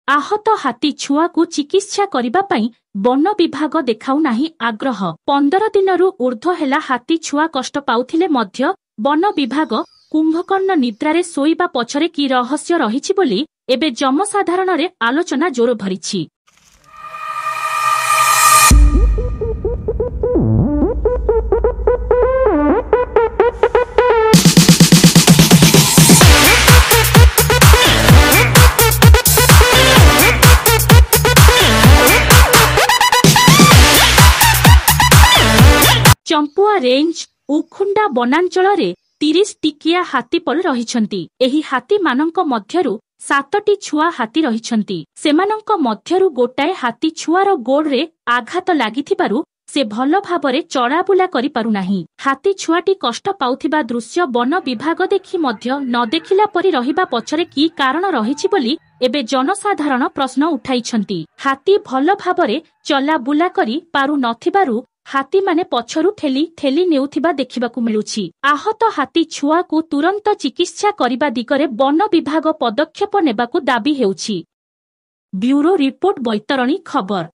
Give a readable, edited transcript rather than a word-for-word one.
आहत हाथी छुआ को चिकित्सा करिबा पई वन विभाग देखाउ नाही आग्रह। 15 दिनरु ऊर्ध्व हेला हाथी छुआ कष्ट पाउथिले मध्य वन विभाग कुंभकर्ण निद्रारे सोइबा पछरे की रहस्य रहिछि बोली एबे जनसाधारण रे आलोचना जोर भरिछि। चंपुआ रेंज उखुंडा वनांचल रे 30 टिकिया हाथीपल रहिछंती। एही हाथी मानंक मध्यरु 7टी छुआ हाथी रहिछंती। सेमानंक मध्यरु गोटाए हाथी छुआर गोड़ रे आघात लागिथिबारु से भल भाबरे चढ़ाबुला करि पारु नाही। हाथी छुआटी कष्ट पाउथिबा दृश्य वन विभाग देखि मध्य न देखिला परि रहिबा पछरे की कारण रहिछि बोली एबे जनसाधारण प्रश्न उठाइछंती। हाथी भल भाबरे चला बुला करि पारु नथिबारु हाथी माने पछरु ठेली ठेली नेउथिबा देखिबाकु मिलुछि। आहत हाथी छुआ को तुरंत चिकित्सा करिबा दिगरे वन विभाग पदक्षेप नेबाकु दाबी हेउछि। ब्यूरो रिपोर्ट बैतरणी खबर।